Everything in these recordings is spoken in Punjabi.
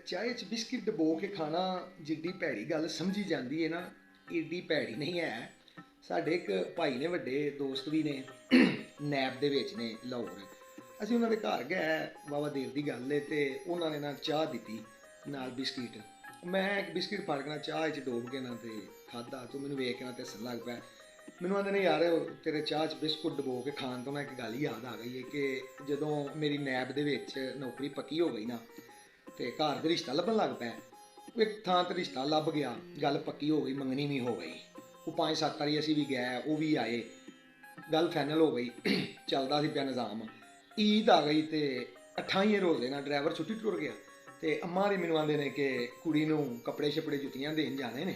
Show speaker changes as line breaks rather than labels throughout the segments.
ਚਾਹ 'ਚ ਬਿਸਕਿਟ ਡਬੋ ਕੇ ਖਾਣਾ ਜਿੱਡੀ ਭੈੜੀ ਗੱਲ ਸਮਝੀ ਜਾਂਦੀ ਹੈ ਨਾ, ਏਡੀ ਭੈੜੀ ਨਹੀਂ ਹੈ। ਸਾਡੇ ਇੱਕ ਭਾਈ ਨੇ, ਵੱਡੇ ਦੋਸਤ ਵੀ ਨੇ, ਨੈਬ ਦੇ ਵਿੱਚ ਨੇ ਲਾਹੌਰ। ਅਸੀਂ ਉਹਨਾਂ ਦੇ ਘਰ ਗਏ, ਵਾਹਵਾ ਦੇਰ ਦੀ ਗੱਲ ਹੈ, ਤੇ ਉਹਨਾਂ ਨੇ ਨਾ ਚਾਹ ਦਿੱਤੀ ਨਾਲ ਬਿਸਕਿਟ। ਮੈਂ ਇੱਕ ਬਿਸਕਿਟ ਫੜ ਕੇ ਨਾ ਚਾਹ 'ਚ ਡੋਬ ਕੇ ਨਾ ਤੇ ਖਾਧਾ। ਤੂੰ ਮੈਨੂੰ ਵੇਖ ਕੇ ਨਾ ਤੇ ਹੱਸਣ ਲੱਗ ਪਿਆ। ਮੈਨੂੰ ਆਂਦੇ ਨੇ, ਯਾਰ ਤੇਰੇ ਚਾਹ 'ਚ ਬਿਸਕੁਟ ਡਬੋ ਕੇ ਖਾਣ ਤੋਂ ਨਾ ਇੱਕ ਗੱਲ ਯਾਦ ਆ ਗਈ ਹੈ ਕਿ ਜਦੋਂ ਮੇਰੀ ਨੈਬ ਦੇ ਵਿੱਚ ਨੌਕਰੀ ਪੱਕੀ ਹੋ ਗਈ ਨਾ, ਤੇ ਘਰ ਦੇ ਰਿਸ਼ਤਾ ਲੱਭਣ ਲੱਗ ਪਿਆ। ਇੱਕ ਥਾਂ ਤੇ ਰਿਸ਼ਤਾ ਲੱਭ ਗਿਆ, ਗੱਲ ਪੱਕੀ ਹੋ ਗਈ, ਮੰਗਣੀ ਵੀ ਹੋ ਗਈ। ਉਹ 5-7 ਵਾਰੀ ਅਸੀਂ ਵੀ ਗਏ, ਉਹ ਵੀ ਆਏ, ਗੱਲ ਫਾਈਨਲ ਹੋ ਗਈ। ਚੱਲਦਾ ਸੀ ਪਿਆ ਨਿਜ਼ਾਮ। ਈਦ ਆ ਗਈ ਤੇ 28 ਰੋਜ਼ੇ ਨਾਲ ਡਰਾਈਵਰ ਛੁੱਟੀ ਟੁਰ ਗਿਆ। ਤੇ ਅੰਮਾ ਦੇ ਮੈਨੂੰ ਆਂਦੇ ਨੇ ਕਿ ਕੁੜੀ ਨੂੰ ਕੱਪੜੇ ਛਪੜੇ ਜੁੱਤੀਆਂ ਦੇਣ ਜਾਣੇ ਨੇ,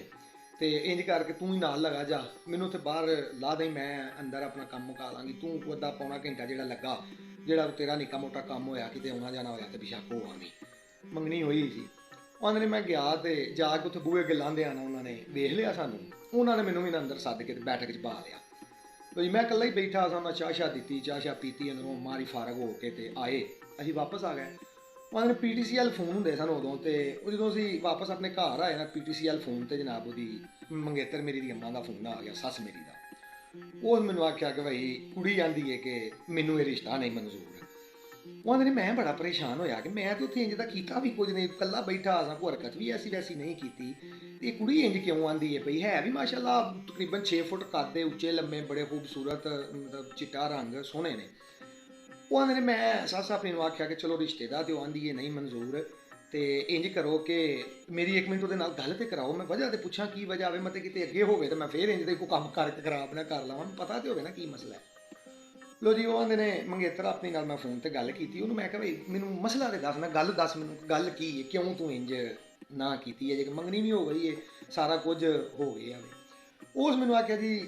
ਤੇ ਇੰਜ ਕਰਕੇ ਤੂੰ ਹੀ ਨਾਲ ਲਗਾ ਜਾ, ਮੈਨੂੰ ਉੱਥੇ ਬਾਹਰ ਲਾ ਦੇ, ਮੈਂ ਅੰਦਰ ਆਪਣਾ ਕੰਮ ਮੁਕਾ ਲਾਂਗੀ, ਤੂੰ ਅੱਧਾ ਪੌਣਾ ਘੰਟਾ ਜਿਹੜਾ ਲੱਗਾ, ਜਿਹੜਾ ਤੇਰਾ ਨਿੱਕਾ ਮੋਟਾ ਕੰਮ ਹੋਇਆ, ਕਿਤੇ ਆਉਣਾ ਜਾਣਾ ਹੋਇਆ ਤੇ ਬੇਸ਼ੱਕ ਹੋ ਆਵੀਂ। ਮੰਗਣੀ ਹੋਈ ਸੀ। ਉਹਨਾਂ ਨੇ, ਮੈਂ ਗਿਆ ਤੇ ਜਾ ਕੇ ਉੱਥੇ ਬੂਹੇ ਅੱਗੇ ਲਾਂਦੇ ਆਣਾ, ਉਹਨਾਂ ਨੇ ਵੇਖ ਲਿਆ ਸਾਨੂੰ। ਉਹਨਾਂ ਨੇ ਮੈਨੂੰ ਵੀ ਅੰਦਰ ਸੱਦ ਕੇ ਤੇ ਬੈਠਕ 'ਚ ਪਾ ਲਿਆ। ਤੇ ਮੈਂ ਇਕੱਲਾ ਹੀ ਬੈਠਾ ਸਾਂ। ਉਹਨਾਂ ਚਾਹ ਸ਼ਾਹ ਦਿੱਤੀ, ਚਾਹ ਸ਼ਾਹ ਪੀਤੀ, ਅੰਦਰੋਂ ਮਾਰੀ ਫਾਰਗ ਹੋ ਕੇ ਤੇ ਆਏ। ਅਸੀਂ ਵਾਪਸ ਆ ਗਏ। ਉਹਨਾਂ ਨੇ PTCL ਫੋਨ ਹੁੰਦੇ ਸਨ ਉਦੋਂ, ਤੇ ਉਹ ਜਦੋਂ ਅਸੀਂ ਵਾਪਸ ਆਪਣੇ ਘਰ ਆਏ ਨਾ, PTCL ਫੋਨ ਤੇ ਜਨਾਬ ਉਹਦੀ ਮੰਗੇਤਰ ਮੇਰੀ ਦੀ ਅੰਮਾਂ ਦਾ ਫੋਨ ਆ ਗਿਆ, ਸੱਸ ਮੇਰੀ ਦਾ। ਉਹ ਮੈਨੂੰ ਆਖਿਆ ਕਿ ਭਾਈ ਕੁੜੀ ਆਂਦੀ ਹੈ ਕਿ ਮੈਨੂੰ ਇਹ ਰਿਸ਼ਤਾ ਨਹੀਂ ਮਨਜ਼ੂਰ। ਉਹ ਆਂਦੇ ਨੇ, ਮੈਂ ਬੜਾ ਪਰੇਸ਼ਾਨ ਹੋਇਆ ਕਿ ਮੈਂ ਤਾਂ ਉੱਥੇ ਇੰਜ ਦਾ ਕੀਤਾ ਵੀ ਕੁਝ ਨਹੀਂ, ਇਕੱਲਾ ਬੈਠਾ ਸਾਂ, ਕੋਈ ਹਰਕਤ ਵੀ ਐਸੀ ਵੈਸੀ ਨਹੀਂ ਕੀਤੀ, ਤੇ ਇਹ ਕੁੜੀ ਇੰਜ ਕਿਉਂ ਆਂਦੀ ਹੈ ਪਈ? ਹੈ ਵੀ ਮਾਸ਼ਾਅੱਲਾ ਤਕਰੀਬਨ 6 ਫੁੱਟ ਕੱਦ, ਉੱਚੇ ਲੰਮੇ, ਬੜੇ ਖੂਬਸੂਰਤ, ਮਤਲਬ ਚਿੱਟਾ ਰੰਗ, ਸੋਹਣੇ ਨੇ। ਉਹ ਆਂਦੇ ਨੇ, ਮੈਂ ਸੱਸ ਆਪਣੀ ਨੂੰ ਆਖਿਆ ਕਿ ਚਲੋ ਰਿਸ਼ਤੇ ਦਾ ਤੇ ਉਹ ਆਂਦੀ ਹੈ ਨਹੀਂ ਮਨਜ਼ੂਰ, ਤੇ ਇੰਜ ਕਰੋ ਕਿ ਮੇਰੀ 1 ਮਿੰਟ ਉਹਦੇ ਨਾਲ ਗੱਲ ਤੇ ਕਰਾਓ, ਮੈਂ ਵਜ੍ਹਾ ਤੇ ਪੁੱਛਾਂ ਕੀ ਵਜ੍ਹਾ ਆਵੇ, ਮਤਲਬ ਕਿਤੇ ਅੱਗੇ ਹੋਵੇ ਤਾਂ ਮੈਂ ਫੇਰ ਇੰਜ ਦੇ ਕੋਈ ਕੰਮ ਕਰਕੇ ਖਰਾਬ ਨਾ ਕਰ ਲਵਾਂ, ਪਤਾ ਤੇ ਹੋਵੇ ਨਾ ਕੀ ਮਸਲਾ ਹੈ। ਲੋ ਜੀ, ਉਹ ਆਂਦੇ ਨੇ ਮੰਗੇਤਰ ਆਪਣੀ ਨਾਲ ਮੈਂ ਫੋਨ ਤੇ ਗੱਲ ਕੀਤੀ। ਉਹਨੂੰ ਮੈਂ ਕਿਹਾ, ਬਈ ਮੈਨੂੰ ਮਸਲਾ ਤੇ ਦੱਸ, ਨਾ ਗੱਲ ਦੱਸ ਮੈਨੂੰ, ਗੱਲ ਕੀ ਹੈ, ਕਿਉਂ ਤੂੰ ਇੰਜ ਨਾ ਕੀਤੀ ਹੈ, ਜੇ ਮੰਗਣੀ ਵੀ ਹੋ ਗਈ ਹੈ, ਸਾਰਾ ਕੁਝ ਹੋ ਗਿਆ ਵੇ। ਉਸ ਮੈਨੂੰ ਆਖਿਆ, ਜੀ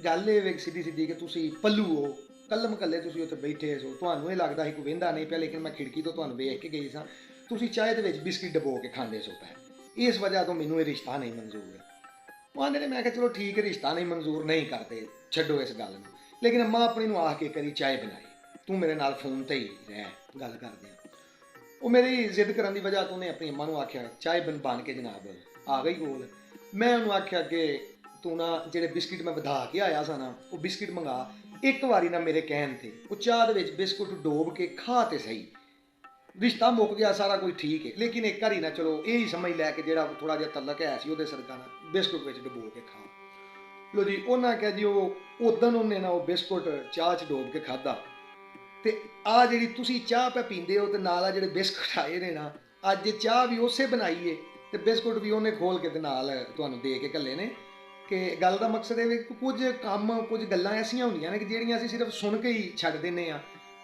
ਗੱਲ ਇਹ ਵੇਖ ਸਿੱਧੀ ਸਿੱਧੀ ਕਿ ਤੁਸੀਂ ਪੱਲੂ ਹੋ, ਕੱਲਮ ਕੱਲੇ ਤੁਸੀਂ ਉੱਥੇ ਬੈਠੇ ਸੋ, ਤੁਹਾਨੂੰ ਇਹ ਲੱਗਦਾ ਸੀ ਕੋਈ ਵਹਿੰਦਾ ਨਹੀਂ ਪਿਆ, ਲੇਕਿਨ ਮੈਂ ਖਿੜਕੀ ਤੋਂ ਤੁਹਾਨੂੰ ਵੇਖ ਕੇ ਗਈ ਸਾਂ, ਤੁਸੀਂ ਚਾਹ ਦੇ ਵਿੱਚ ਬਿਸਕਿਟ ਡਬੋ ਕੇ ਖਾਂਦੇ ਸੋ ਪਏ, ਇਸ ਵਜ੍ਹਾ ਤੋਂ ਮੈਨੂੰ ਇਹ ਰਿਸ਼ਤਾ ਨਹੀਂ ਮਨਜ਼ੂਰ ਹੈ। ਉਹ ਆਂਦੇ ਨੇ, ਮੈਂ ਕਿਹਾ ਚਲੋ ਠੀਕ ਹੈ, ਰਿਸ਼ਤਾ ਨਹੀਂ ਮਨਜ਼ੂਰ, ਨਹੀਂ ਕਰਦੇ, ਛੱਡੋ ਇਸ ਗੱਲ ਨੂੰ, ਲੇਕਿਨ ਅੰਮਾ ਆਪਣੀ ਨੂੰ ਆਖ ਕੇ ਕਦੀ ਚਾਹ ਬਣਾਈ, ਤੂੰ ਮੇਰੇ ਨਾਲ ਫੋਨ ਤੇ ਹੀ ਰਹਿ, ਗੱਲ ਕਰਦੇ ਆ। ਉਹ ਮੇਰੀ ਜ਼ਿੱਦ ਕਰਨ ਦੀ ਵਜ੍ਹਾ ਤੋਂ ਉਹਨੇ ਆਪਣੀ ਅੰਮਾ ਨੂੰ ਆਖਿਆ, ਚਾਹ ਬਣ ਕੇ ਜਨਾਬ ਆ ਗਈ ਕੋਲ। ਮੈਂ ਉਹਨੂੰ ਆਖਿਆ ਕਿ ਤੂੰ ਨਾ ਜਿਹੜੇ ਬਿਸਕਿਟ ਮੈਂ ਵਧਾ ਕੇ ਆਇਆ ਸਾਂ ਨਾ, ਉਹ ਬਿਸਕਿਟ ਮੰਗਾ, ਇੱਕ ਵਾਰੀ ਨਾ ਮੇਰੇ ਕਹਿਣ ਤੇ ਉਹ ਚਾਹ ਦੇ ਵਿੱਚ ਬਿਸਕੁਟ ਡੋਬ ਕੇ ਖਾ ਤੇ ਸਹੀ, ਰਿਸ਼ਤਾ ਮੁੱਕ ਗਿਆ, ਸਾਰਾ ਕੁਝ ਠੀਕ ਹੈ, ਲੇਕਿਨ ਇੱਕ ਵਾਰੀ ਨਾ ਚਲੋ ਇਹ ਹੀ ਸਮਝ ਲੈ ਕਿ ਜਿਹੜਾ ਥੋੜਾ ਜਿਹਾ ਤਲਕ ਹੈ ਸੀ ਉਹਦੇ ਸਦਕਾ ਨਾ ਬਿਸਕੁਟ ਵਿੱਚ ਡਬੋ ਕੇ ਖਾ। ਲੋ ਜੀ, ਉਹਨਾਂ ਕਿਹਾ ਜੀ ਉਹ ਉਦੋਂ ਉਹਨੇ ਨਾ ਉਹ ਬਿਸਕੁਟ ਚਾਹ 'ਚ ਡੋਬ ਕੇ ਖਾਧਾ, ਤੇ ਆ ਜਿਹੜੀ ਤੁਸੀਂ ਚਾਹ ਪੈ ਪੀਂਦੇ ਹੋ ਤੇ ਨਾਲ ਆ ਜਿਹੜੇ ਬਿਸਕੁਟ ਆਏ ਨੇ ਨਾ, ਅੱਜ ਚਾਹ ਵੀ ਉਸੇ ਬਣਾਈ ਏ ਤੇ ਬਿਸਕੁਟ ਵੀ ਉਹਨੇ ਖੋਲ ਕੇ ਤੇ ਨਾਲ ਤੁਹਾਨੂੰ ਦੇ ਕੇ ਘੱਲੇ ਨੇ। ਕਿ ਗੱਲ ਦਾ ਮਕਸਦ ਇਹ ਵੀ ਕੁਝ ਕੰਮ, ਕੁਝ ਗੱਲਾਂ ਐਸੀਆਂ ਹੁੰਦੀਆਂ ਨੇ ਕਿ ਜਿਹੜੀਆਂ ਅਸੀਂ ਸਿਰਫ ਸੁਣ ਕੇ ਹੀ ਛੱਡ ਦਿੰਦੇ ਆ,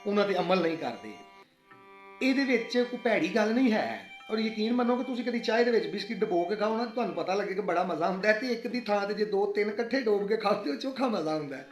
ਉਹਨਾਂ ਤੇ ਅਮਲ ਨਹੀਂ ਕਰਦੇ। ਇਹਦੇ ਵਿੱਚ ਕੋਈ ਭੈੜੀ ਗੱਲ ਨਹੀਂ ਹੈ। ਔਰ ਯਕੀਨ ਮੰਨੋ ਕਿ ਤੁਸੀਂ ਕਦੀ ਚਾਹ ਦੇ ਵਿੱਚ ਬਿਸਕਿਟ ਡਬੋ ਕੇ ਖਾਓ ਨਾ, ਤੁਹਾਨੂੰ ਪਤਾ ਲੱਗੇ ਕਿ ਬੜਾ ਮਜ਼ਾ ਹੁੰਦਾ ਹੈ, ਤੇ ਇੱਕ ਦੀ ਥਾਂ ਤੇ ਜੇ 2-3 ਇਕੱਠੇ ਡੋਬ ਕੇ ਖਾਓਗੇ ਉਹ ਚੋਖਾ ਮਜ਼ਾ ਹੁੰਦਾ ਹੈ।